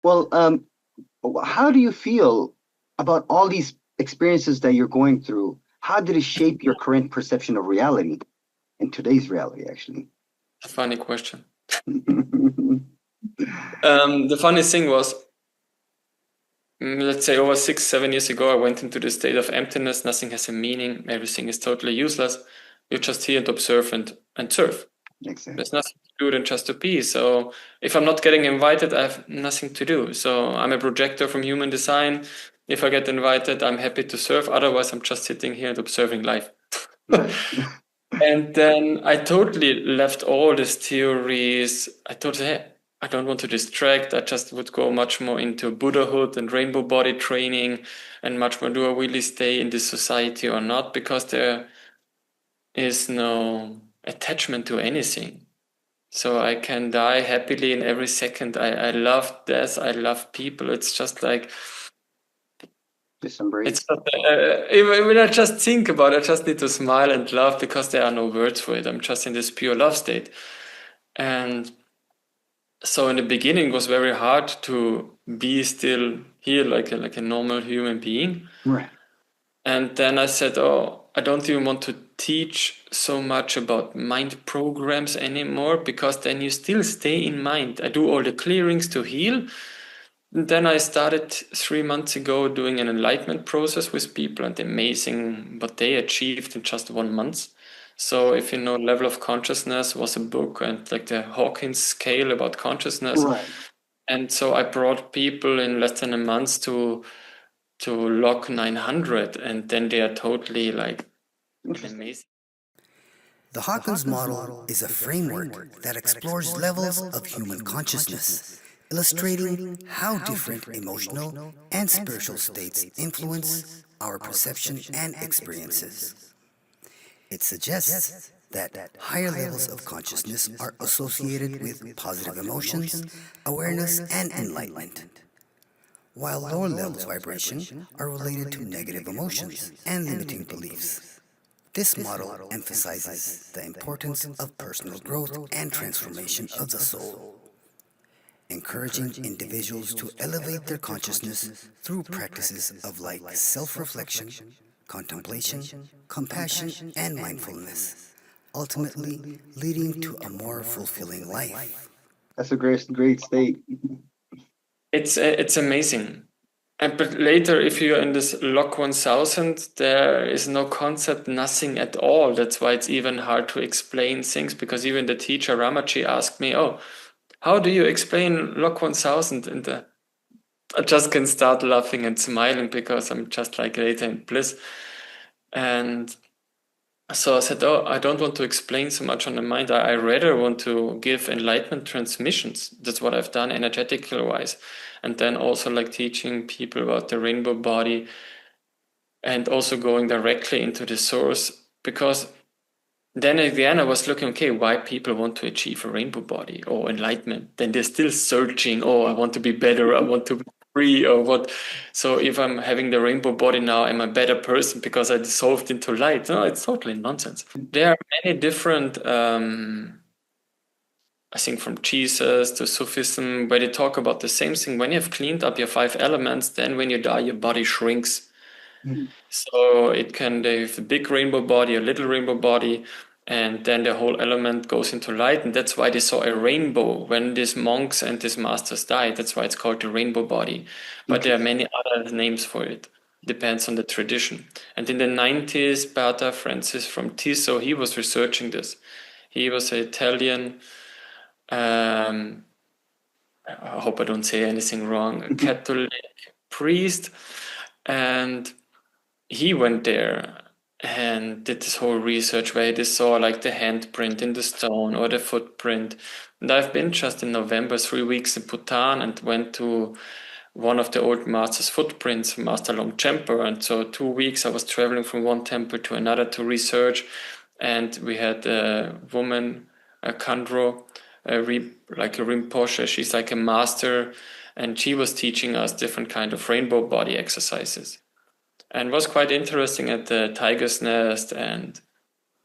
Well, how do you feel about all these experiences that you're going through? How did it shape your current perception of reality and today's reality, actually? A funny question. The funniest thing was, let's say over 6, 7 years ago, I went into the state of emptiness. Nothing has a meaning. Everything is totally useless. You're just here and observe and serve. Exactly. There's nothing to do than just to be. So if I'm not getting invited, I have nothing to do. So I'm a projector from human design. If I get invited, I'm happy to serve. Otherwise, I'm just sitting here and observing life. Right. And then I totally left all these theories. I thought, hey, I don't want to distract. I just would go much more into Buddhahood and rainbow body training and much more, do I really stay in this society or not? Because there is no attachment to anything. So I can die happily in every second. I love death. I love people. It's just like, Just embrace. it's not, when I just think about it, I just need to smile and laugh because there are no words for it. I'm just in this pure love state. And so in the beginning, it was very hard to be still here like a normal human being. Right. And then I said, oh, I don't even want to teach so much about mind programs anymore because then you still stay in mind. I do all the clearings to heal. And then I started 3 months ago doing an enlightenment process with people, and amazing what they achieved in just 1 month. So if you know Level of Consciousness was a book and like the Hawkins scale about consciousness. Right. And so I brought people in less than a month to log 900, and then they are totally like amazing. The Hawkins model is a framework that explores levels of human consciousness, illustrating how different emotional and spiritual states influence our perception and experiences. It suggests that higher levels of consciousness are associated with positive emotions, awareness, and enlightenment, while lower levels of vibration are related to negative emotions and limiting beliefs. This model emphasizes the importance of personal growth and transformation of the soul, encouraging individuals to elevate their consciousness through practices of like self-reflection, contemplation, compassion, and mindfulness, ultimately leading to a more fulfilling life. That's a great state. It's amazing. But later, if you're in this log 1000, there is no concept, nothing at all. That's why it's even hard to explain things, because even the teacher Ramaji asked me, oh, how do you explain log 1000? And I just can start laughing and smiling because I'm just like later in bliss. And so I said, oh, I don't want to explain so much on the mind. I rather want to give enlightenment transmissions. That's what I've done energetically wise. And then also like teaching people about the rainbow body and also going directly into the source. Because then again, I was looking, okay, why people want to achieve a rainbow body or enlightenment? Then they're still searching, oh, I want to be better, I want to be free, or what. So if I'm having the rainbow body now, I'm a better person because I dissolved into light. No, it's totally nonsense. There are many different, I think from Jesus to Sufism, where they talk about the same thing. When you have cleaned up your 5 elements, then when you die, your body shrinks. So it can, they have a big rainbow body, a little rainbow body, and then the whole element goes into light. And that's why they saw a rainbow when these monks and these masters died. That's why it's called the rainbow body. But there are many other names for it. Depends on the tradition. And in the 90s, Beata Francis from Tiso, he was researching this. He was an Italian, I hope I don't say anything wrong, a Catholic priest. And he went there and did this whole research where he saw like the handprint in the stone or the footprint. And I've been just in November 3 weeks in Bhutan and went to one of the old master's footprints, Master Longchenpa. And so 2 weeks I was traveling from one temple to another to research. And we had a woman, a Khandro, like a Rinpoche. She's like a master, and she was teaching us different kind of rainbow body exercises. And was quite interesting at the tiger's nest, and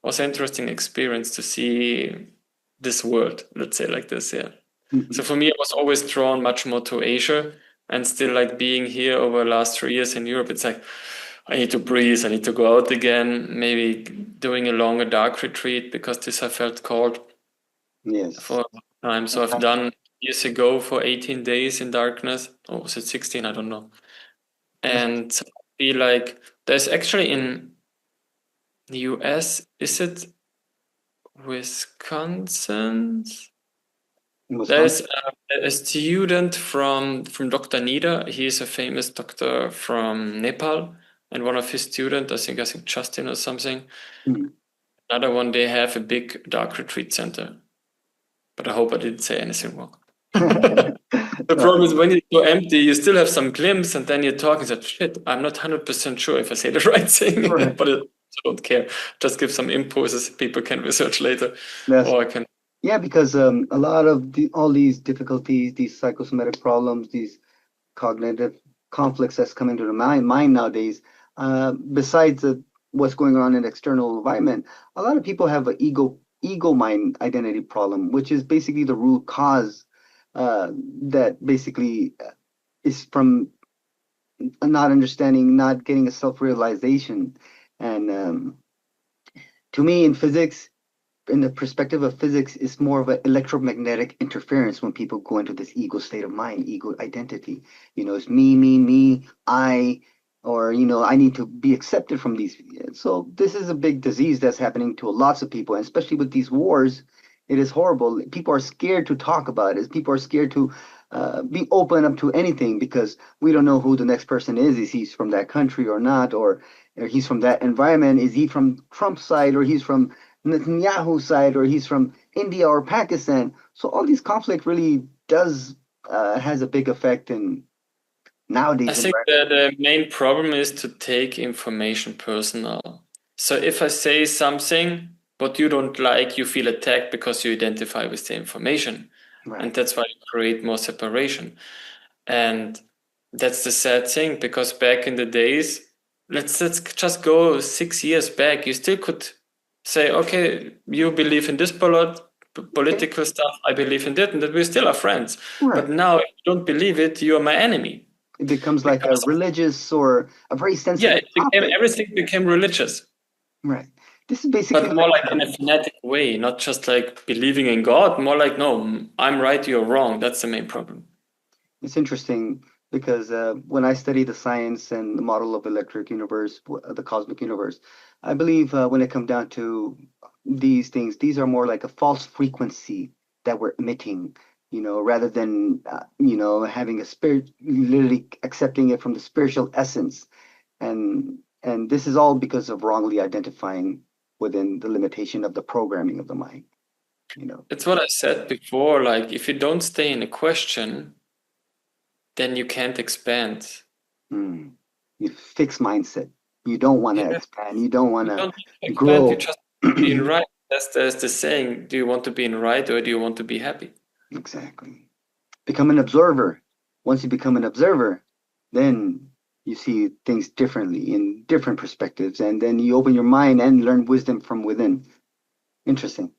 was an interesting experience to see this world, let's say like this. Yeah, So for me, I was always drawn much more to Asia, and still like being here over the last 3 years in Europe, it's like, I need to breathe, I need to go out again, maybe doing a longer dark retreat, because this I felt called Yes. for a long time. So I've done years ago for 18 days in darkness, or was it 16? I don't know. And I feel like there's actually in the US, is it Wisconsin? There's a student from Dr. Nida. He is a famous doctor from Nepal, and one of his students, I think Justin or something. Another one, they have a big dark retreat center. But I hope I didn't say anything wrong. The problem is when you go empty, you still have some glimpse, and then you're talking, so shit, I'm not 100% sure if I say the right thing, but I don't care. Just give some impulses people can research later. Or I can. Yeah, because a lot of all these difficulties, these psychosomatic problems, these cognitive conflicts that's come into the mind nowadays, besides what's going on in the external environment, a lot of people have an ego mind identity problem, which is basically the root cause that basically is from not understanding, not getting a self-realization. And to me, in physics, in the perspective of physics, is more of an electromagnetic interference when people go into this ego state of mind, ego identity. It's me, I, or, I need to be accepted from these. So this is a big disease that's happening to lots of people, and especially with these wars, it is horrible. People are scared to talk about it. People are scared to be open up to anything because we don't know who the next person is. Is he from that country or not? Or he's from that environment? Is he from Trump's side, or he's from Netanyahu's side, or he's from India or Pakistan? So all these conflict really has a big effect in nowadays. I think the main problem is to take information personal. So if I say something what you don't like, you feel attacked because you identify with the information. And that's why you create more separation. And that's the sad thing, because back in the days, let's just go 6 years back, you still could say, okay, you believe in this political stuff, I believe in that, and that we still are friends. But now, if you don't believe it, you are my enemy. It becomes like a religious or a very sensitive topic. Everything became religious. Right. This is basically, but more like in a fanatic way, not just like believing in God, more like, no, I'm right, you're wrong. That's the main problem. It's interesting because when I study the science and the model of electric universe, the cosmic universe, I believe when it comes down to these things, these are more like a false frequency that we're emitting, rather than, having a spirit, literally accepting it from the spiritual essence. And this is all because of wrongly identifying within the limitation of the programming of the mind. It's what I said before, like if you don't stay in a question, then you can't expand. You fix mindset. You don't want to expand. You don't want to grow. You just be in right. That's the saying. Do you want to be in right, or do you want to be happy? Exactly. Become an observer. Once you become an observer, then you see things differently in different perspectives, and then you open your mind and learn wisdom from within. Interesting.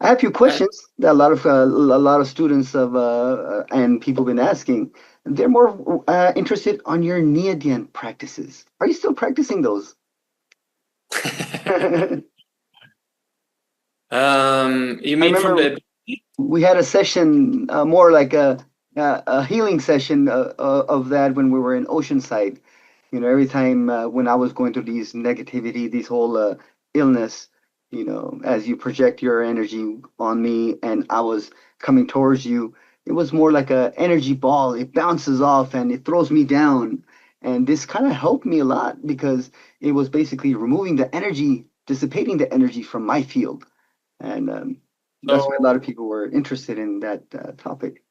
I have a few questions that a lot of students and people have been asking. They're more interested on your Neodymium practices. Are you still practicing those? You mean from the? We had a session, more like a healing session of that when we were in Oceanside. Every time when I was going through these negativity, these whole illness, as you project your energy on me and I was coming towards you, it was more like an energy ball. It bounces off and it throws me down. And this kind of helped me a lot because it was basically removing the energy, dissipating the energy from my field. And that's why a lot of people were interested in that topic.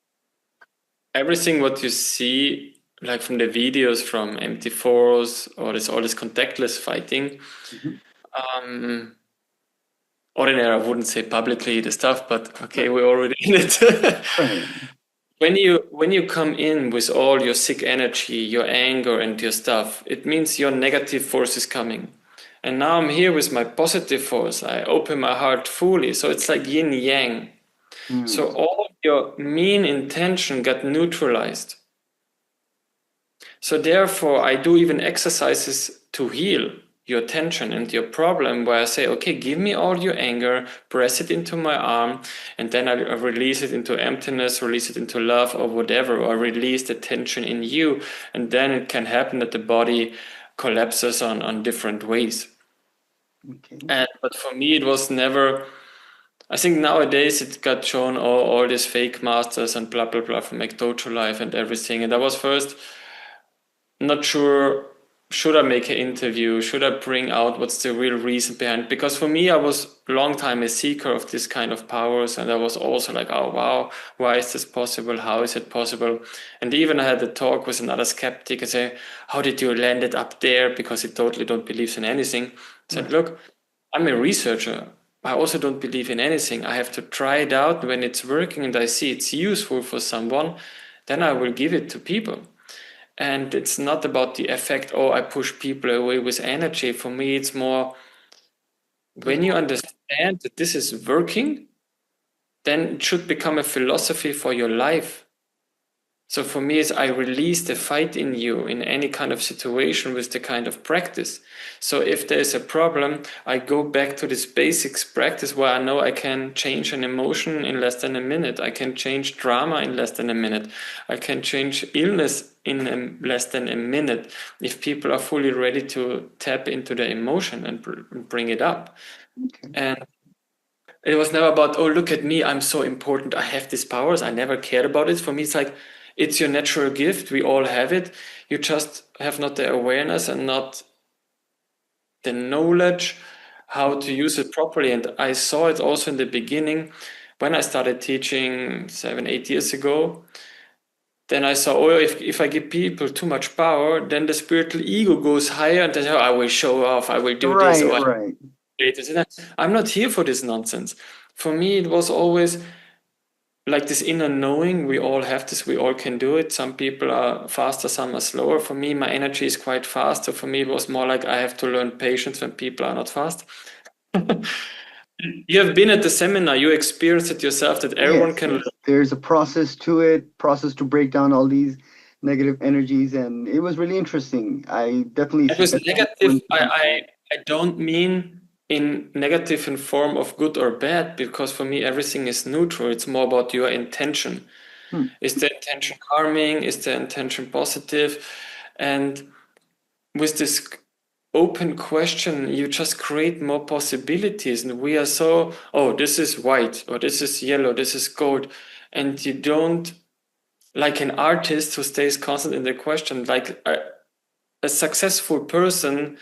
Everything what you see, like from the videos from MT4s or all this contactless fighting, ordinary, I wouldn't say publicly the stuff, but okay, we're already in it. When you come in with all your sick energy, your anger and your stuff, it means your negative force is coming. And now I'm here with my positive force. I open my heart fully. So it's like yin yang. So all your mean intention got neutralized. So therefore, I do even exercises to heal your tension and your problem, where I say, okay, give me all your anger, press it into my arm, and then I release it into emptiness, release it into love or whatever, or release the tension in you. And then it can happen that the body collapses on different ways. Okay. But for me, it was never. I think nowadays it got shown all these fake masters and blah blah blah from Ectoto Life and everything. And I was first not sure, should I make an interview? Should I bring out what's the real reason behind? Because for me, I was a long time a seeker of this kind of powers, and I was also like, oh wow, why is this possible? How is it possible? And even I had a talk with another skeptic and say, how did you land it up there? Because he totally don't believe in anything. I said, look, I'm a researcher. I also don't believe in anything. I have to try it out. When it's working and I see it's useful for someone, then I will give it to people. And it's not about the effect, oh, I push people away with energy. For me, it's more when you understand that this is working, then it should become a philosophy for your life. So for me, it's I release the fight in you in any kind of situation with the kind of practice. So if there's a problem, I go back to this basics practice where I know I can change an emotion in less than a minute. I can change drama in less than a minute. I can change illness in less than a minute if people are fully ready to tap into the emotion and bring it up. Okay. And it was never about, oh, look at me, I'm so important, I have these powers. I never cared about it. For me, it's like, it's your natural gift. We all have it. You just have not the awareness and not the knowledge how to use it properly. And I saw it also in the beginning when I started teaching 7-8 years ago. Then I saw, oh, if I give people too much power, then the spiritual ego goes higher and they say, oh, I will show off, I will do this, or Right. I'm not here for this nonsense. For me, it was always like this inner knowing. We all have this, we all can do it. Some people are faster, some are slower. For me, my energy is quite fast. So for me, it was more like I have to learn patience when people are not fast. You have been at the seminar, you experienced it yourself that everyone Yes, can yes. There's a process to it, process to break down all these negative energies, and it was really interesting. I definitely It was suggest negative. everyone to. I don't mean in negative in form of good or bad, because for me everything is neutral. It's more about your intention. Hmm. Is the intention harming? Is the intention positive? And with this open question, you just create more possibilities. And we are so, oh, this is white, or this is yellow, this is gold. And you don't, like an artist who stays constant in the question, like a successful person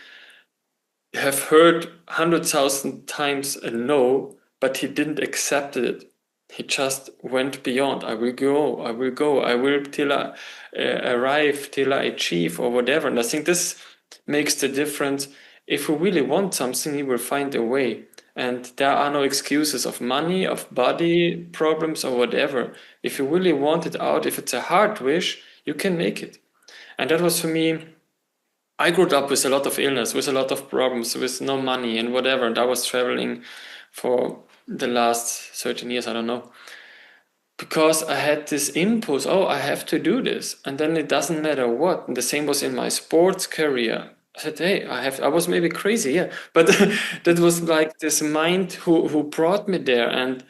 have heard 100,000 times a no, but he didn't accept it. He just went beyond. I will go, I will go, I will till I arrive, till I achieve, or whatever. And I think this makes the difference. If we really want something, we will find a way. And there are no excuses of money, of body problems, or whatever. If you really want it out, if it's a hard wish, you can make it. And that was for me. I grew up with a lot of illness, with a lot of problems, with no money and whatever. And I was traveling for the last 13 years, I don't know. Because I had this impulse, oh, I have to do this. And then it doesn't matter what. And the same was in my sports career. I said, hey, I was maybe crazy, yeah. But that was like this mind who brought me there. And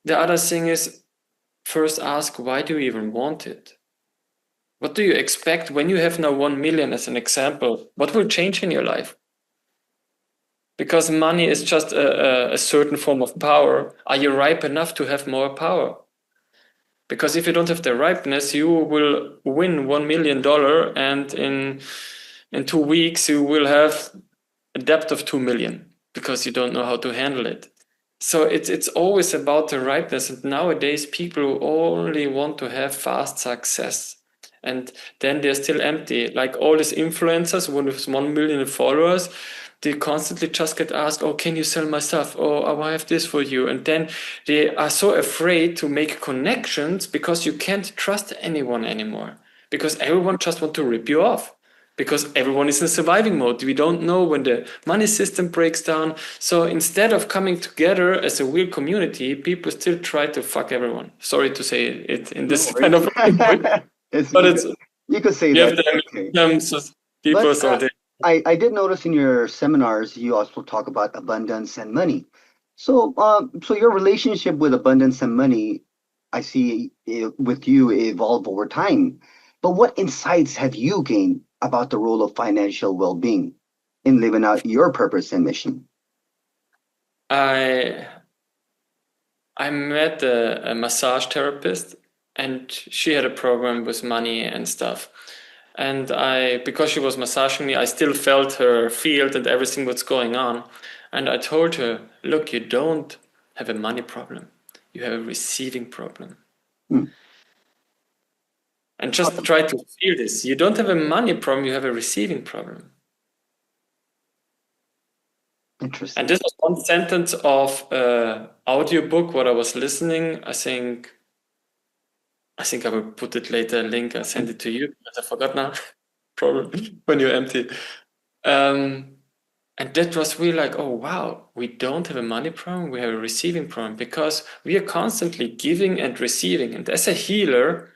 the other thing is, first ask, why do you even want it? What do you expect when you have now 1 million as an example? What will change in your life? Because money is just a certain form of power. Are you ripe enough to have more power? Because if you don't have the ripeness, you will win $1 million and in 2 weeks you will have a debt of 2 million because you don't know how to handle it. So it's always about the ripeness. And nowadays people only want to have fast success. And then they're still empty. Like all these influencers with 1 million followers, they constantly just get asked, oh, can you sell my stuff? Oh, I have this for you. And then they are so afraid to make connections because you can't trust anyone anymore. Because everyone just want to rip you off. because everyone is in surviving mode. We don't know when the money system breaks down. So instead of coming together as a real community, people still try to fuck everyone. Sorry to say it in this kind of way, but you could say you that. have the Okay. terms of people, But so they. I did notice in your seminars you also talk about abundance and money. So so your relationship with abundance and money, I see with you evolve over time. But what insights have you gained about the role of financial well-being in living out your purpose and mission? I met a massage therapist, and she had a program with money and stuff. And because she was massaging me, I still felt her field and everything what's going on. And I told her, look, you don't have a money problem. You have a receiving problem. Hmm. And just try to feel this. You don't have a money problem, you have a receiving problem. Interesting. And this was one sentence of audiobook what I was listening. I think I will put it later, link, I'll send it to you, because I forgot now. Problem when you're empty. And that was really like, oh wow, we don't have a money problem, we have a receiving problem, because we are constantly giving and receiving. And as a healer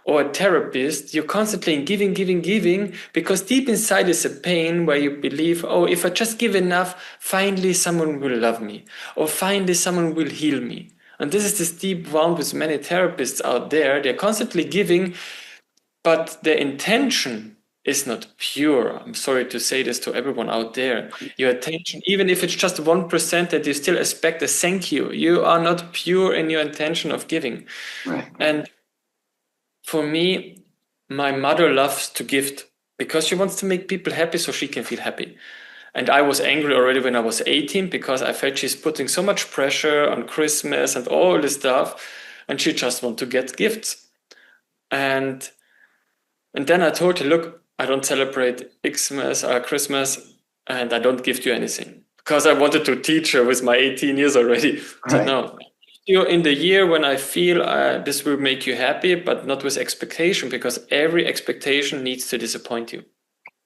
or a therapist, you're constantly in giving, giving, giving, because deep inside is a pain where you believe, oh, if I just give enough, finally someone will love me, or finally someone will heal me. And this is this deep wound with many therapists out there. They're constantly giving, but their intention is not pure. I'm sorry to say this to everyone out there. Your attention, even if it's just 1%, that you still expect a thank you. You are not pure in your intention of giving. Right. And for me, my mother loves to gift because she wants to make people happy so she can feel happy. And I was angry already when I was 18 because I felt she's putting so much pressure on Christmas and all this stuff, and she just wants to get gifts. And then I told her, look, I don't celebrate Xmas or Christmas, and I don't gift you anything. Because I wanted to teach her with my 18 years already. Right. No, you're in the year when I feel this will make you happy, but not with expectation, because every expectation needs to disappoint you.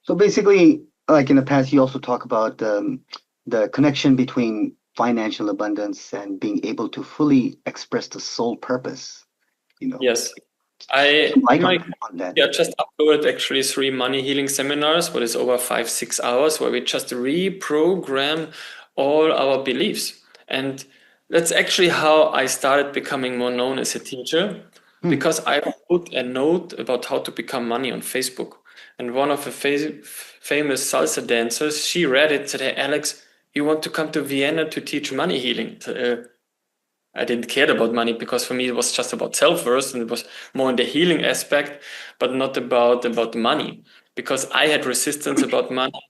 So basically, like in the past, you also talk about the connection between financial abundance and being able to fully express the soul purpose. Yes. On that. Yeah, just uploaded actually 3 money healing seminars, what is over 5-6 hours, where we just reprogram all our beliefs. And that's actually how I started becoming more known as a teacher, because I wrote a note about how to become money on Facebook. And one of the famous salsa dancers, she read it, said, hey, Alex, you want to come to Vienna to teach money healing? I didn't care about money because for me it was just about self-worth, and it was more in the healing aspect, but not about the money, because I had resistance about money,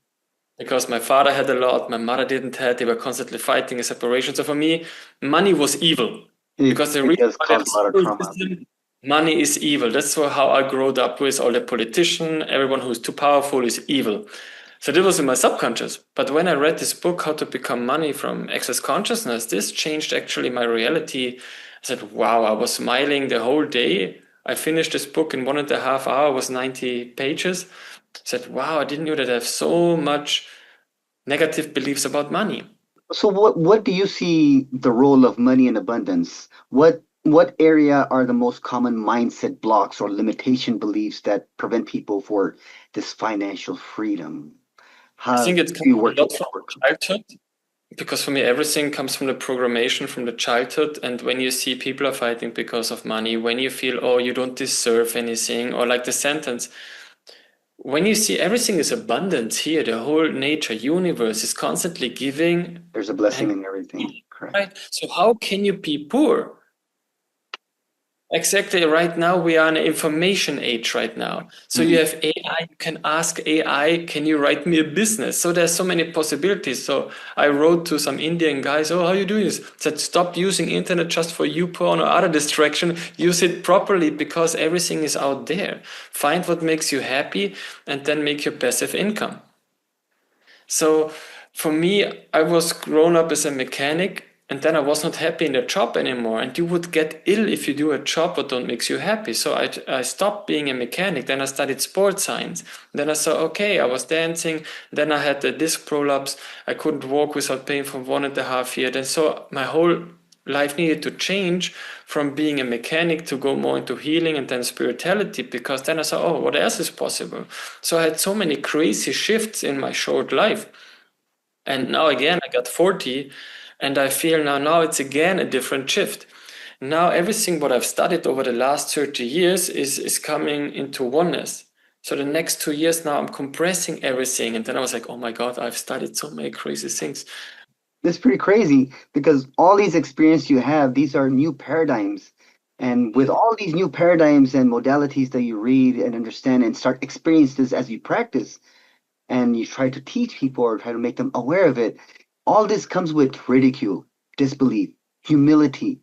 because my father had a lot, my mother didn't have, they were constantly fighting a separation. So for me, money was evil, because the It reason does why cause a lot of trauma. system, money is evil. That's how I grew up with all the politicians, everyone who's too powerful is evil. So this was in my subconscious. But when I read this book, How to Become Money from Access Consciousness, this changed actually my reality. I said, wow, I was smiling the whole day. I finished this book in 1.5 hours, was 90 pages. I said, wow, I didn't know that I have so much negative beliefs about money. So what do you see the role of money in abundance? What area are the most common mindset blocks or limitation beliefs that prevent people for this financial freedom? I How think it do comes you a work lot to from overcome? childhood, because for me, everything comes from the programmation from the childhood. And when you see people are fighting because of money, when you feel, oh, you don't deserve anything, or like the sentence, when you see everything is abundant here, the whole nature, universe is constantly giving. There's a blessing And in everything, correct? right, so how can you be poor? Exactly. Right now, we are in an information age right now. So you have AI, you can ask AI, can you write me a business? So there's so many possibilities. So I wrote to some Indian guys, oh, how are you doing this? Said, stop using internet just for YouPorn or other distraction. Use it properly, because everything is out there. Find what makes you happy and then make your passive income. So for me, I was grown up as a mechanic, And then I was not happy in the job anymore. And you would get ill if you do a job that don't makes you happy. So I stopped being a mechanic. Then I studied sports science. Then I saw, okay, I was dancing. Then I had the disc prolapse. I couldn't walk without pain for 1.5 years. And so my whole life needed to change from being a mechanic to go more into healing and then spirituality, because then I saw, oh, what else is possible? So I had so many crazy shifts in my short life. And now again, I got 40 and I feel now it's again a different shift. Now everything what I've studied over the last 30 years is coming into oneness. So the next 2 years now I'm compressing everything. And then I was like, oh my God, I've studied so many crazy things. It's pretty crazy because all these experiences you have, these are new paradigms. And with all these new paradigms and modalities that you read and understand and start experience this as you practice, and you try to teach people or try to make them aware of it, all this comes with ridicule, disbelief, humility.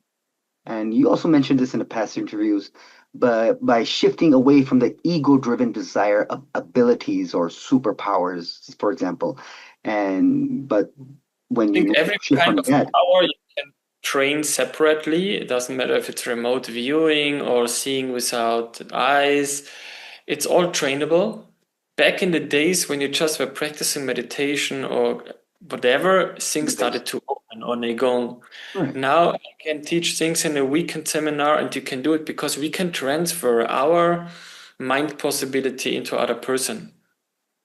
And you also mentioned this in the past interviews, but by shifting away from the ego-driven desire of abilities or superpowers, for example, but when I think you every shift kind from of that, power you can train separately. It doesn't matter if it's remote viewing or seeing without eyes. It's all trainable. Back in the days when you just were practicing meditation or whatever, things started to open or Qigong. right. Now I can teach things in a weekend seminar, and you can do it because we can transfer our mind possibility into other person.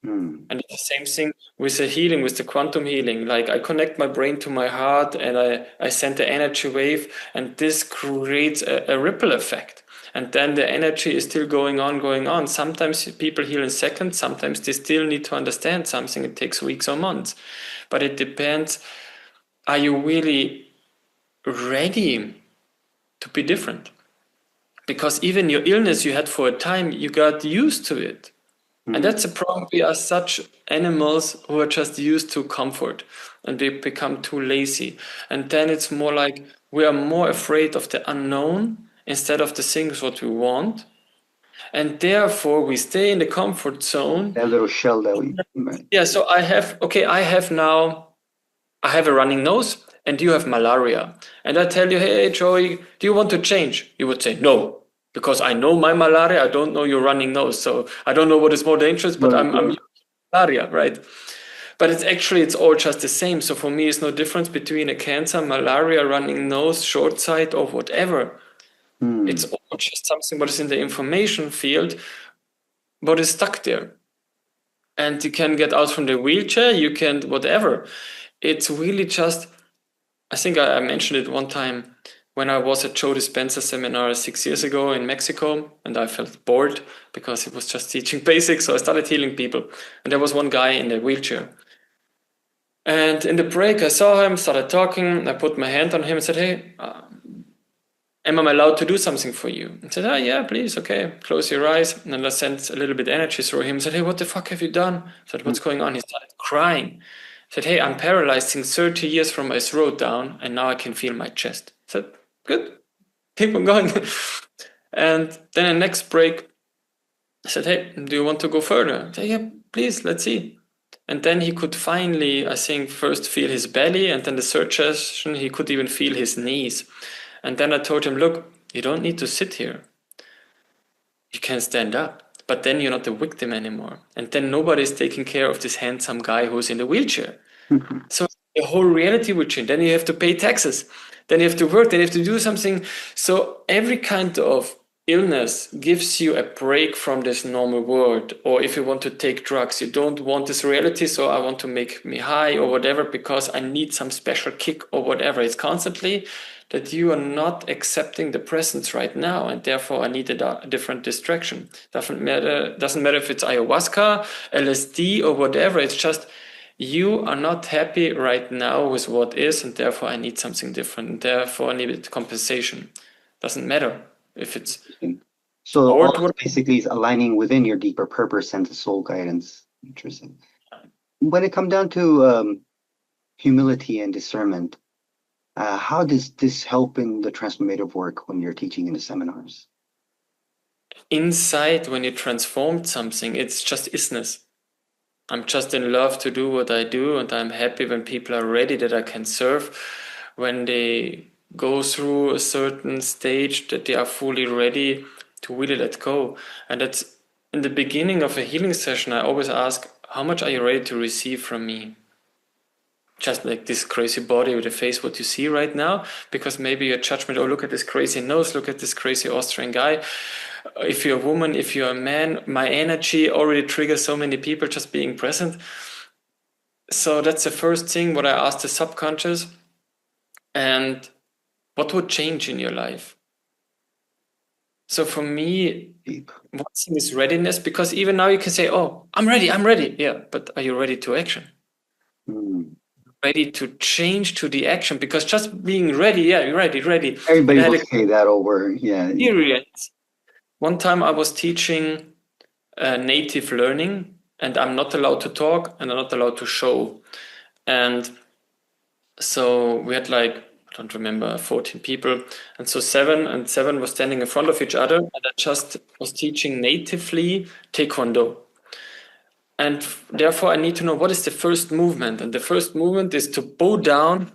Hmm. And it's the same thing with the healing, with the quantum healing. Like I connect my brain to my heart and I send the energy wave, and this creates a ripple effect. And then the energy is still going on, going on. Sometimes people heal in seconds, sometimes they still need to understand something. It takes weeks or months. But it depends, are you really ready to be different? Because even your illness you had for a time, you got used to it. And Hmm. that's a problem. We are such animals who are just used to comfort and we become too lazy. And then it's more like we are more afraid of the unknown instead of the things what we want. And therefore we stay in the comfort zone. That little shell that we, right. Yeah, so I have a running nose and you have malaria. And I tell you, hey, Joey, do you want to change? You would say no, because I know my malaria. I don't know your running nose. So I don't know what is more dangerous, but I'm malaria, right? But it's all just the same. So for me, it's no difference between a cancer, malaria, running nose, short sight, or whatever. Hmm. It's all just something what is in the information field, but is stuck there. And you can get out from the wheelchair, you can whatever. It's really just, I think I mentioned it one time when I was at Joe Dispenza seminar 6 years ago in Mexico, and I felt bored because he was just teaching basics. So I started healing people, and there was one guy in a wheelchair. And in the break, I saw him, started talking. I put my hand on him and said, "Hey, am I allowed to do something for you?" He said, "Ah, yeah, please, okay, close your eyes." And then I sent a little bit energy through him. I said, "Hey, what the fuck have you done?" I said, "What's going on?" He started crying. I said, "Hey, I'm paralyzed since 30 years from my throat down, and now I can feel my chest." I said, "Good, keep on going." And then the next break, I said, "Hey, do you want to go further?" I said, "Yeah, please, let's see." And then he could finally, I think, first feel his belly, and then the third session, he could even feel his knees. And then I told him, "Look, you don't need to sit here. You can stand up. But then you're not the victim anymore. And then nobody's taking care of this handsome guy who's in the wheelchair." So the whole reality will change. Then you have to pay taxes. Then you have to work. Then you have to do something. So every kind of illness gives you a break from this normal world. Or if you want to take drugs, you don't want this reality. So I want to make me high or whatever because I need some special kick or whatever. It's constantly that you are not accepting the presence right now, and therefore I need a different distraction. Doesn't matter if it's ayahuasca, LSD, or whatever. It's just you are not happy right now with what is, and therefore I need something different. And therefore I need compensation. Doesn't matter if it's So all sport. this basically is aligning within your deeper purpose and the soul guidance. Interesting. When it comes down to humility and discernment, how does this help in the transformative work when you're teaching in the seminars? Inside, when you transformed something, it's just isness. I'm just in love to do what I do, and I'm happy when people are ready that I can serve. when they go through a certain stage that they are fully ready to really let go. And that's in the beginning of a healing session, I always ask, how much are you ready to receive from me? Just like this crazy body with a face, what you see right now, because maybe your judgment, oh, look at this crazy nose, look at this crazy Austrian guy. If you're a woman, if you're a man, my energy already triggers so many people just being present. So that's the first thing what I asked the subconscious. And what would change in your life? So for me, one thing is readiness, because even now you can say, oh, I'm ready. Yeah, but are you ready to action? Ready to change to the action? Because just being ready, yeah, you're ready. Everybody will say that over, yeah. Experience. One time I was teaching native learning, and I'm not allowed to talk and I'm not allowed to show. And so we had like, I don't remember, 14 people. And so 7 were standing in front of each other, and I just was teaching natively Taekwondo. And therefore I need to know what is the first movement. And the first movement is to bow down,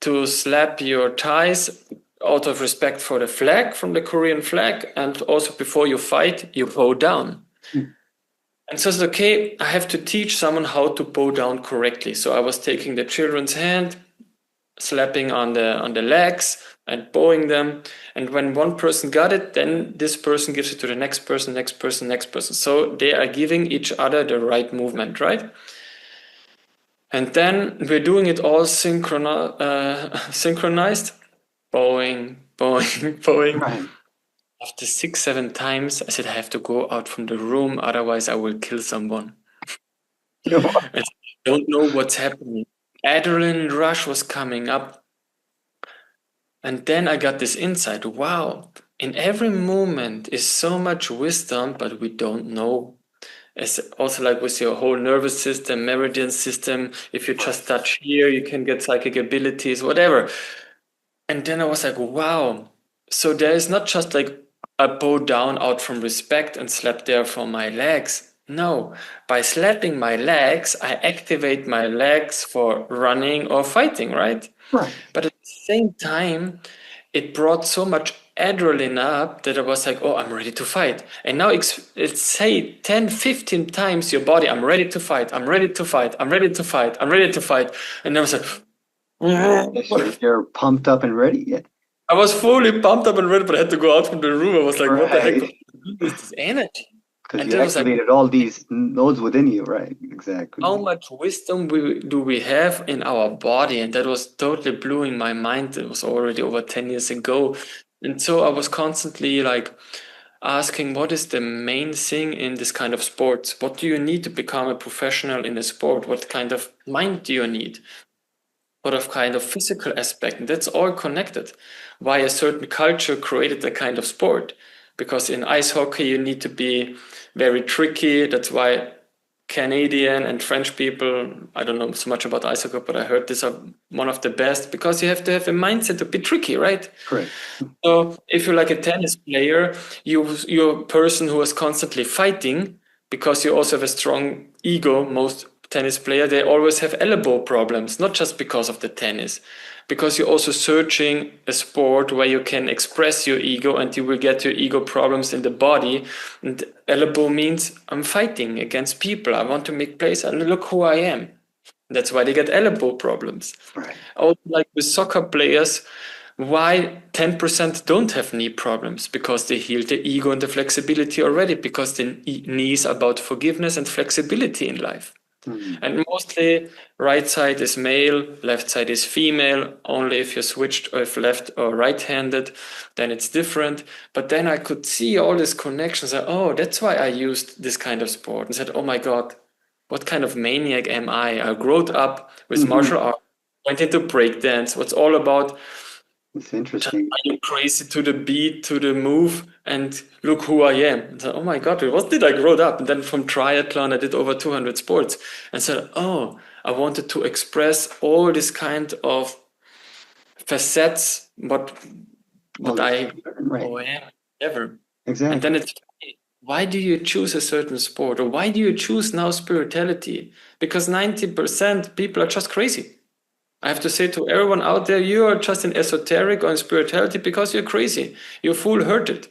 to slap your thighs out of respect for the flag, from the Korean flag. And also before you fight, you bow down. And so it's okay, I have to teach someone how to bow down correctly. So I was taking the children's hand, slapping on the legs and bowing them. And when one person got it, then this person gives it to the next person. So they are giving each other the right movement, right? And then we're doing it all synchronized, bowing. Right. After 6-7 times, I said, I have to go out from the room, otherwise I will kill someone. I don't know what's happening. Adrenaline rush was coming up. And then I got this insight. Wow, in every moment is so much wisdom, but we don't know. It's also like with your whole nervous system, meridian system, if you just touch here, you can get psychic abilities, whatever. And then I was like, wow. So there is not just like a bow down out from respect and slap there for my legs. No, by slapping my legs, I activate my legs for running or fighting, right? Right. But at the same time, it brought so much adrenaline up that I was like, oh, I'm ready to fight. And now it's say 10, 15 times your body, I'm ready to fight, I'm ready to fight, I'm ready to fight, I'm ready to fight. And I was like, you're pumped up and ready. Yeah. I was fully pumped up and ready, but I had to go out from the room. I was like, what the heck is this energy? Because you activated all these nodes within you, right? Exactly. How much wisdom do we have in our body? And that was totally blowing my mind. It was already over 10 years ago. And so I was constantly like asking, what is the main thing in this kind of sports? What do you need to become a professional in a sport? What kind of mind do you need? What of kind of physical aspect? And that's all connected. Why a certain culture created a kind of sport? Because in ice hockey, you need to be very tricky. That's why Canadian and French people, I don't know so much about ice hockey, but I heard these are one of the best because you have to have a mindset to be tricky, right? Correct. So if you're like a tennis player, you're a person who is constantly fighting because you also have a strong ego. Most tennis players, they always have elbow problems, not just because of the tennis, because you're also searching a sport where you can express your ego and you will get your ego problems in the body. And elbow means I'm fighting against people. I want to make plays and look who I am. That's why they get elbow problems. Right. Also, like with soccer players, why 10% don't have knee problems? Because they healed the ego and the flexibility already, because the knee is about forgiveness and flexibility in life. And mostly right side is male, left side is female. Only if you're switched or if left or right-handed, then it's different. But then I could see all these connections. Oh, that's why I used this kind of sport. And said, oh my God, what kind of maniac am I? I grew up with martial arts, went into breakdance. What's all about? It's interesting. Are you crazy to the beat, to the move, and look who I am? And so, oh my God, what did I grow up? And then from triathlon, I did over 200 sports. And said, oh, I wanted to express all this kind of facets, what I am ever. Exactly. And then it's, why do you choose a certain sport? Or why do you choose now spirituality? Because 90% people are just crazy. I have to say to everyone out there, you are just in esoteric or in spirituality because you're crazy. You're fool-hurted.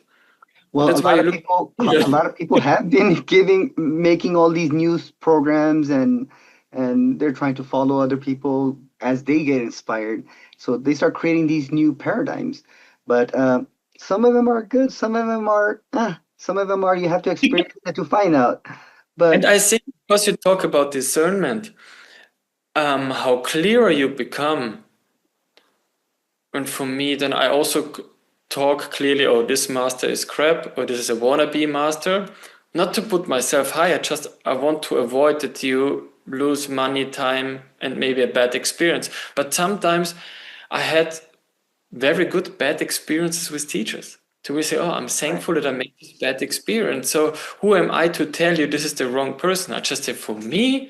Well, That's why you look. a lot of people have been making all these news programs, and they're trying to follow other people as they get inspired. So they start creating these new paradigms. But some of them are good, some of them are, some of them are you have to experience it to find out. And But I think because you talk about discernment, how clearer you become. And for me, then I also talk clearly, oh, this master is crap, or this is a wannabe master. Not to put myself higher, just I want to avoid that you lose money, time, and maybe a bad experience. But sometimes I had very good bad experiences with teachers. So we say, oh, I'm thankful that I made this bad experience. So who am I to tell you this is the wrong person? I just say, for me,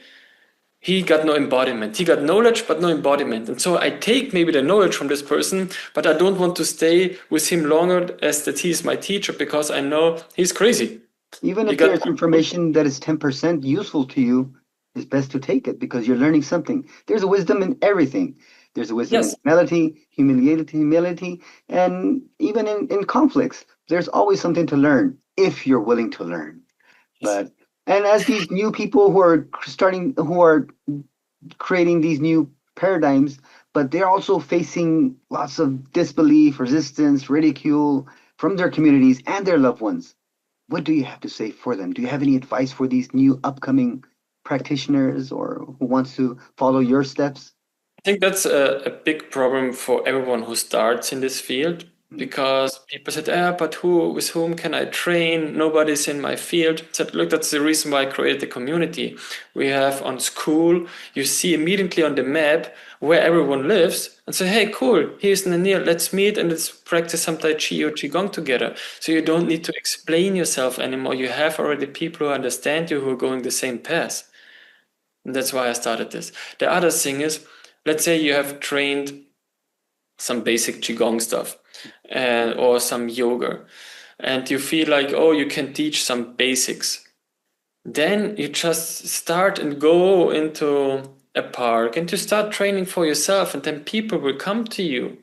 he got no embodiment. He got knowledge, but no embodiment. And so I take maybe the knowledge from this person, but I don't want to stay with him longer as that he is my teacher because I know he's crazy. even He if got there's information that is 10% useful to you, it's best to take it because you're learning something. There's a wisdom in everything. There's a wisdom in yes, humility, and even in conflicts. There's always something to learn if you're willing to learn. yes. But and as these new people who are creating these new paradigms, but they're also facing lots of disbelief, resistance, ridicule from their communities and their loved ones. What do you have to say for them? Do you have any advice for these new upcoming practitioners or who wants to follow your steps? I think that's a big problem for everyone who starts in this field because people said, but with whom can I train? Nobody's in my field. I said, look, that's the reason why I created the community. We have on school, you see immediately on the map where everyone lives and say, hey, cool, here's Nanir, let's meet and let's practice some Tai Chi or Qigong together. So you don't need to explain yourself anymore. You have already people who understand you who are going the same path. And that's why I started this. The other thing is, let's say you have trained some basic Qigong stuff or some yoga, and you feel like, oh, you can teach some basics. Then you just start and go into a park and you start training for yourself, and then people will come to you.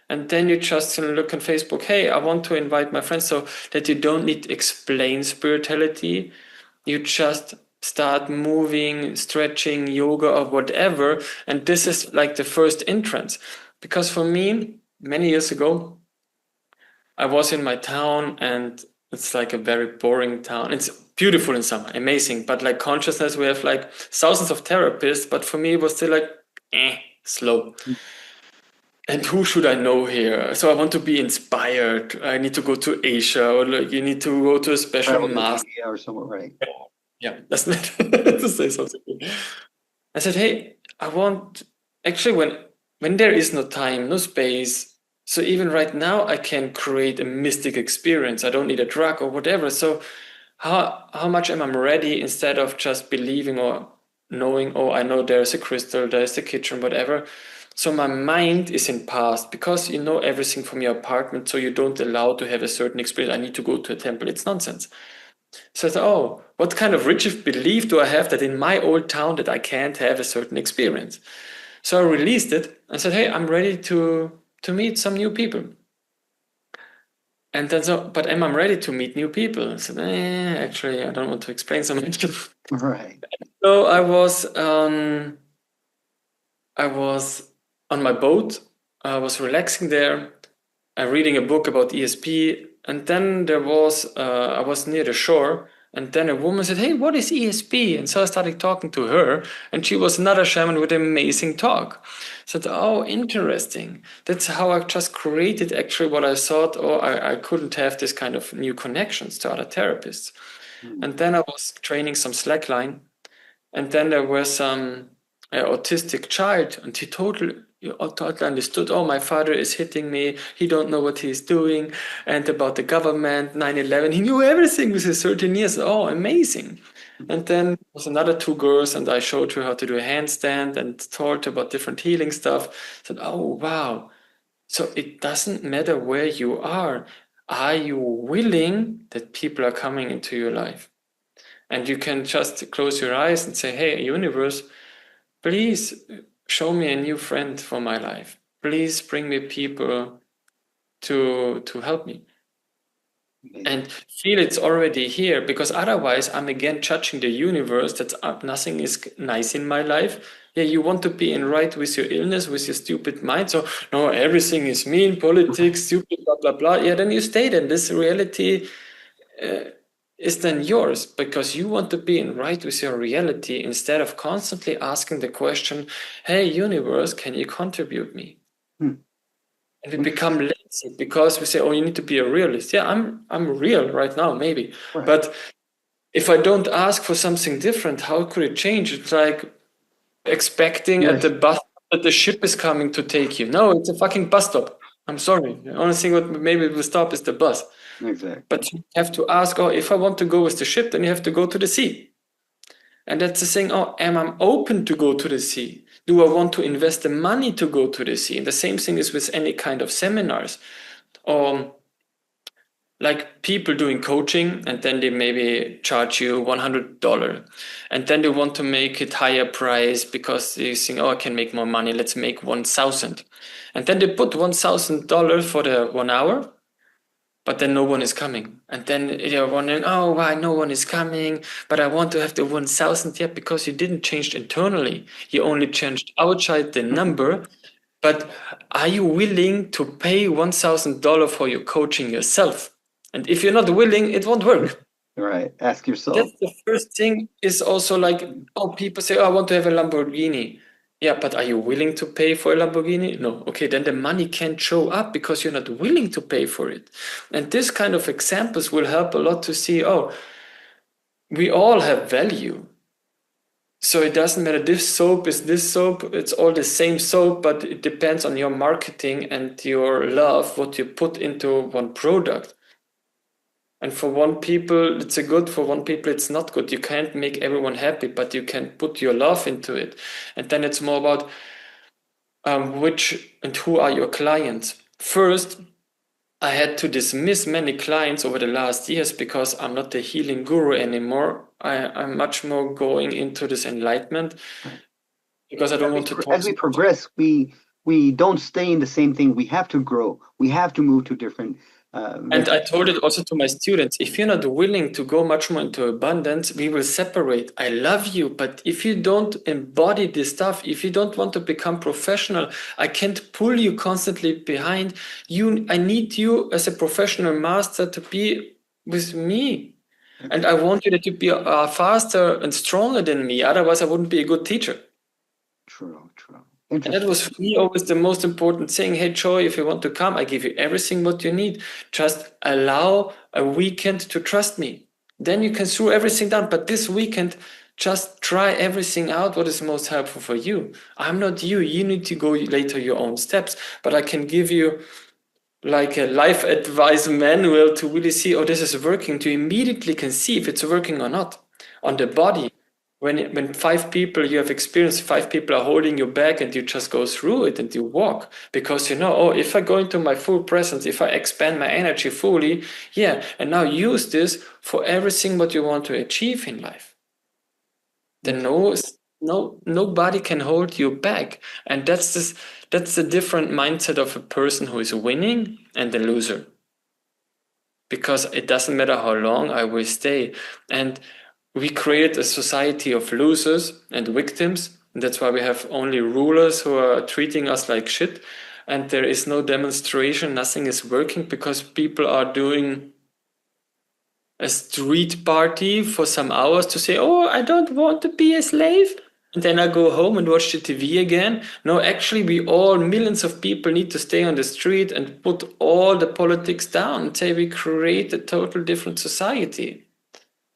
And then you just look on Facebook, hey, I want to invite my friends, so that you don't need to explain spirituality. You just start moving, stretching, yoga, or whatever. And this is like the first entrance. Because for me, many years ago, I was in my town and it's like a very boring town. It's beautiful in summer, amazing. But like consciousness, we have like thousands of therapists. But for me, it was still like, slow. And who should I know here? So I want to be inspired. I need to go to Asia, or like you need to go to a special Travel to master. India or somewhere, right? Yeah, that's not to say something. I said, hey, I want actually when there is no time, no space. So even right now, I can create a mystic experience. I don't need a drug or whatever. So how much am I ready instead of just believing or knowing, oh, I know there's a crystal, there's a kitchen, whatever. So my mind is in past because you know everything from your apartment, so you don't allow to have a certain experience. I need to go to a temple. It's nonsense. So I thought, oh, what kind of rigid belief do I have that in my old town that I can't have a certain experience? So I released it and said, hey, I'm ready to meet some new people. And then but am I ready to meet new people? I said, actually, I don't want to explain so much. Right. So I was on my boat. I was relaxing there, reading a book about ESP, and then I was near the shore, and then a woman said, "Hey, what is ESP?" And so I started talking to her, and she was another shaman with an amazing talk. I said, "Oh, interesting. That's how I just created actually what I thought. Oh, I couldn't have this kind of new connections to other therapists." And then I was training some slackline, and then there was some autistic child, and he totally understood. Oh, my father is hitting me. He don't know what he's doing, and about the government, 9/11. He knew everything with his 13 years. Oh, amazing! And then there was another two girls, and I showed her how to do a handstand and told her about different healing stuff. Said, oh wow! So it doesn't matter where you are. Are you willing that people are coming into your life? And you can just close your eyes and say, hey, universe, please show me a new friend for my life. Please bring me people to help me. And feel it's already here, because otherwise I'm again judging the universe that nothing is nice in my life. Yeah, you want to be in right with your illness, with your stupid mind. So no, everything is mean, politics, stupid, blah blah blah. Yeah, then you stay there. This reality is then yours, because you want to be in right with your reality instead of constantly asking the question, "Hey, universe, can you contribute me?" And we become lazy because we say, "Oh, you need to be a realist." Yeah, I'm real right now, maybe, but if I don't ask for something different, how could it change? It's like expecting at the bus that the ship is coming to take you. No, it's a fucking bus stop. I'm sorry. The only thing what maybe will stop is the bus. Exactly. But you have to ask, oh, if I want to go with the ship, then you have to go to the sea. And that's the thing, oh, am I open to go to the sea? Do I want to invest the money to go to the sea? And the same thing is with any kind of seminars. Like people doing coaching, and then they maybe charge you $100, and then they want to make it higher price because they think, oh, I can make more money, let's make 1,000, and then they put $1,000 for the 1 hour, but then no one is coming, and then you're wondering, oh, why no one is coming? But I want to have the 1,000. Yeah, because you didn't change internally, you only changed outside the number. But are you willing to pay $1,000 for your coaching yourself? And if you're not willing, it won't work. Right. Ask yourself. That's the first thing. Is also like, oh, people say, oh, I want to have a Lamborghini. Yeah, but are you willing to pay for a Lamborghini? No. Okay, then the money can't show up because you're not willing to pay for it. And this kind of examples will help a lot to see, oh, we all have value. So it doesn't matter this soap is this soap, it's all the same soap, but it depends on your marketing and your love, what you put into one product. And for one people, it's a good, for one people, it's not good. You can't make everyone happy, but you can put your love into it. And then it's more about which and who are your clients. First, I had to dismiss many clients over the last years because I'm not the healing guru anymore. I'm much more going into this enlightenment because I don't want to talk. As we progress, we don't stay in the same thing. We have to grow. We have to move to different. And I told it also to my students, if you're not willing to go much more into abundance, we will separate. I love you, but if you don't embody this stuff, if you don't want to become professional, I can't pull you constantly behind you. I need you as a professional master to be with me. And I want you to be faster and stronger than me. Otherwise, I wouldn't be a good teacher. True. And that was for me always the most important thing. Hey, Joy, if you want to come, I give you everything what you need. Just allow a weekend to trust me. Then you can throw everything down. But this weekend, just try everything out what is most helpful for you. I'm not you. You need to go later your own steps. But I can give you like a life advice manual to really see, oh, this is working, to immediately can see if it's working or not on the body. When 5 people, you have experienced 5 people are holding you back and you just go through it and you walk because you know, oh, if I go into my full presence, if I expand my energy fully, yeah, and now use this for everything what you want to achieve in life. Then nobody can hold you back. And that's the different mindset of a person who is winning and the loser. Because it doesn't matter how long I will stay. And we create a society of losers and victims. And that's why we have only rulers who are treating us like shit. And there is no demonstration, nothing is working because people are doing a street party for some hours to say, oh, I don't want to be a slave. And then I go home and watch the TV again. No, actually, millions of people need to stay on the street and put all the politics down and say we create a total different society.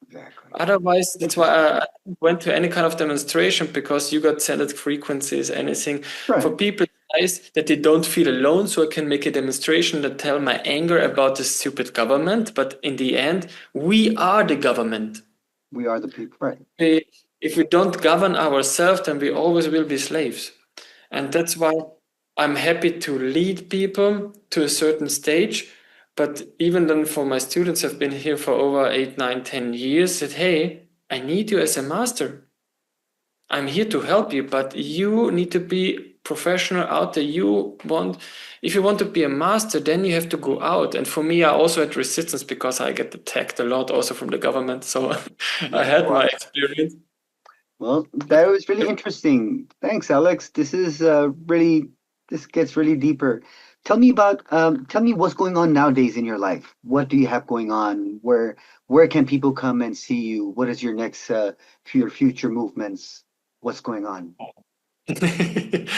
Exactly. Otherwise, that's why I went to any kind of demonstration because you got set at frequencies, anything. Right. For people, it's nice that they don't feel alone, so I can make a demonstration that tell my anger about the stupid government. But in the end, we are the government. We are the people, right? If we don't govern ourselves, then we always will be slaves. And that's why I'm happy to lead people to a certain stage. But even then for my students have been here for over 8, 9, 10 years, said, hey, I need you as a master. I'm here to help you, but you need to be professional out there. If you want to be a master, then you have to go out. And for me, I also had resistance because I get attacked a lot also from the government. So I had my experience. Well, that was really interesting. Thanks, Alex. This gets really deeper. Tell me what's going on nowadays in your life. What do you have going on? Where can people come and see you? What is your next, for your future movements? What's going on? Mhm.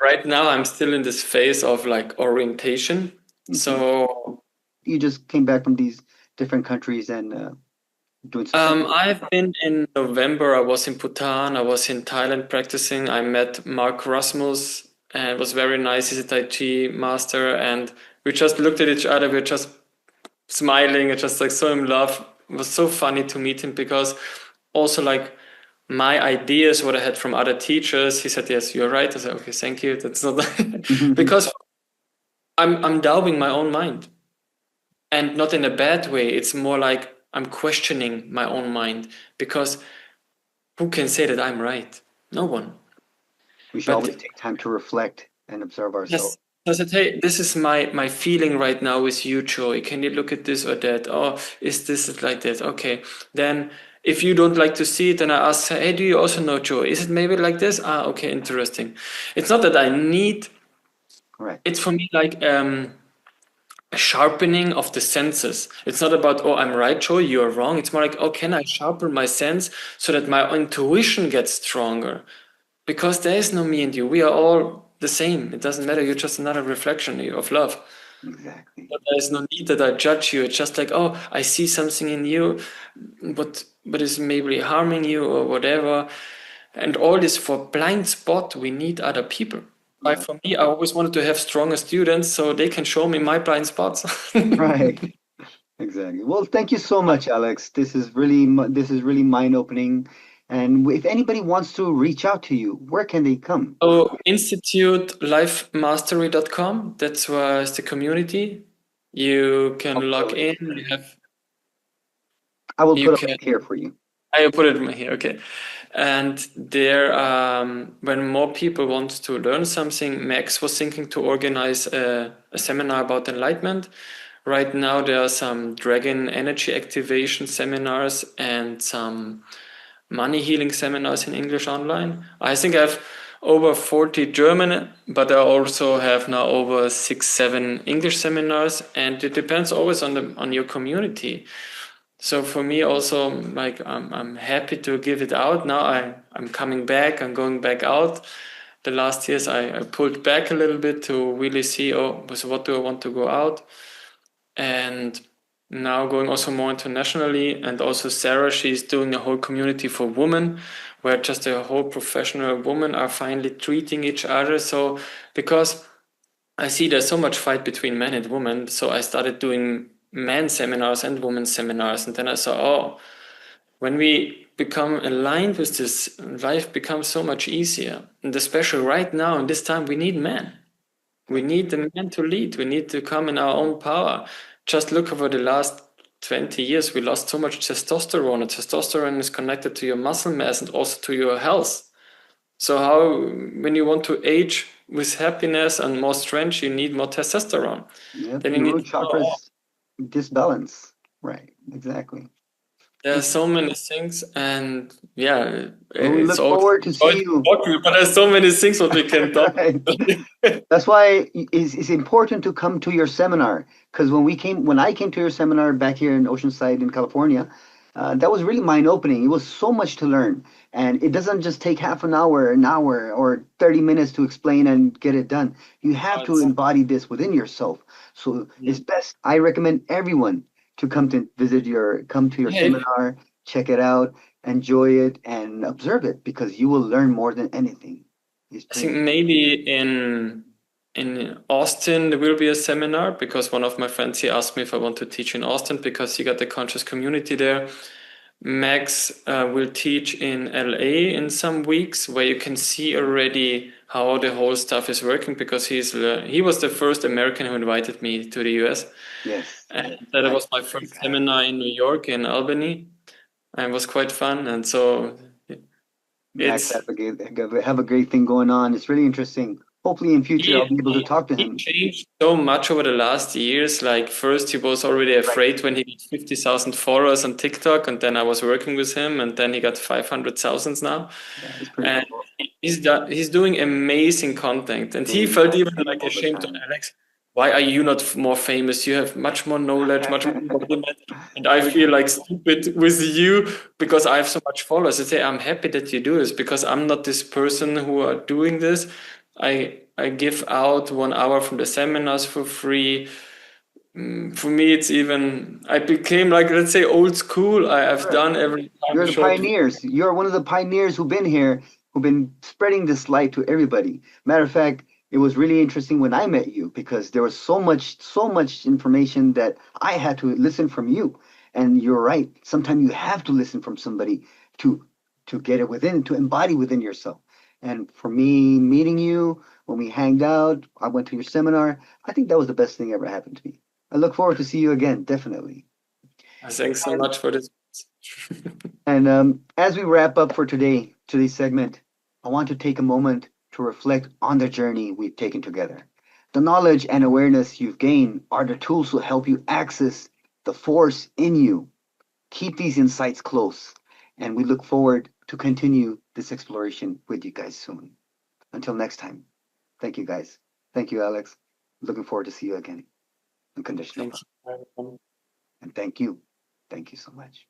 Right now, I'm still in this phase of like orientation. So You just came back from these different countries and doing some stuff. I've been in November. I was in Bhutan. I was in Thailand practicing. I met Mark Rasmus, and it was very nice. He's a Tai Chi master, and we just looked at each other. We were just smiling and just like so in love. It was so funny to meet him because also like my ideas, what I had from other teachers, he said, "Yes, you're right." I said, "Okay, thank you." That's not because I'm doubting my own mind, and not in a bad way. It's more like I'm questioning my own mind because who can say that I'm right? No one. We should always But take time to reflect and observe ourselves. yes, I said, hey, this is my feeling right now with you, Joey. Can you look at this or that? Oh, is this like that? Okay. Then if you don't like to see it, then I ask, hey, do you also know Joey? Is it maybe like this? Ah, okay, interesting. It's not that I need, Correct. it's for me like a sharpening of the senses. It's not about, oh, I'm right, Joey, you're wrong. It's more like, oh, can I sharpen my sense so that my intuition gets stronger? Because there is no me and you. We are all the same. It doesn't matter. You're just another reflection of love. Exactly. But there is no need that I judge you. It's just like, oh, I see something in you, but is maybe harming you or whatever. And all this for blind spot, we need other people. Like Yeah. for me, I always wanted to have stronger students so they can show me my blind spots. Right. Exactly. Well, thank you so much, Alex. This is really mind-opening. And if anybody wants to reach out to you, where can they come? So institutelifemastery.com, that's where is the community. You I'll can put a log link in. here. I will You put a can link here for you. I put it in here, okay. And there, when more people want to learn something, Max was thinking to organize a seminar about enlightenment. Right now, there are some dragon energy activation seminars and some money healing seminars in English online. I think I have over 40 German, but I also have now over 6, 7 English seminars, and it depends always on your community. So for me also, like I'm happy to give it out. Now I'm coming back. I'm going back out. The last years I pulled back a little bit to really see, oh, so what do I want to go out? And now going also more internationally. And also Sarah, she's doing a whole community for women, where just a whole professional women are finally treating each other. So because I see there's so much fight between men and women, so I started doing men seminars and women seminars, and then I saw, oh, when we become aligned with this, life becomes so much easier. And especially right now, in this time, we need men. We need the men to lead. We need to come in our own power. Just look over the last 20 years, we lost so much testosterone, and testosterone is connected to your muscle mass and also to your health. So how, when you want to age with happiness and more strength, you need more testosterone. Yep. Then you Your need root to know chakras disbalance. Right. Exactly. there are so many things, and yeah, Well, we it's look always forward to joy see to you. talk to you, but there's so many things what we can talk Right. about. That's why it's important to come to your seminar. Because when I came to your seminar back here in Oceanside in California, that was really mind-opening. It was so much to learn, and it doesn't just take half an hour, or 30 minutes to explain and get it done. You have to It's- embody this within yourself. So it's best. I recommend everyone to come to your Hey, seminar, check it out, enjoy it, and observe it because you will learn more than anything. It's I think pretty. maybe in Austin there will be a seminar because one of my friends he asked me if I want to teach in Austin because he got the conscious community there. Max will teach in LA in some weeks where you can see already how the whole stuff is working because he was the first American who invited me to the US. Yes, And yes. that I was my he's first happy. seminar in New York in Albany and it was quite fun. And so Max, It's have a great thing going on. It's really interesting. Hopefully in future I'll be able to talk to he him. changed so much over the last years. Like first he was already afraid when he got 50,000 followers on TikTok, and then I was working with him, and then he got 500,000 now. Yeah, it's pretty And cool. he's doing amazing content, and he Doing felt even content like all the ashamed to time. Alex. Why are you not more famous? You have much more knowledge, much more embodiment, and I feel like stupid with you because I have so much followers. I say I'm happy that you do this because I'm not this person who are doing this. I give out 1 hour from the seminars for free. For me, it's even I became like, let's say, old school. I've Correct. done every time You're a the short video. pioneers. You're one of the pioneers who've been here, who've been spreading this light to everybody. Matter of fact, it was really interesting when I met you because there was so much information that I had to listen from you. And you're right. Sometimes you have to listen from somebody to get it within, to embody within yourself. And for me, meeting you when we hanged out, I went to your seminar. I think that was the best thing ever happened to me. I look forward to see you again, definitely. Thanks so much for this. And as we wrap up for today's segment, I want to take a moment to reflect on the journey we've taken together. The knowledge and awareness you've gained are the tools to help you access the force in you. Keep these insights close, and we look forward to continue this exploration with you guys soon. Until next time, thank you guys. Thank you, Alex. Looking forward to see you again. Unconditional Thank love. you. And thank you. Thank you so much.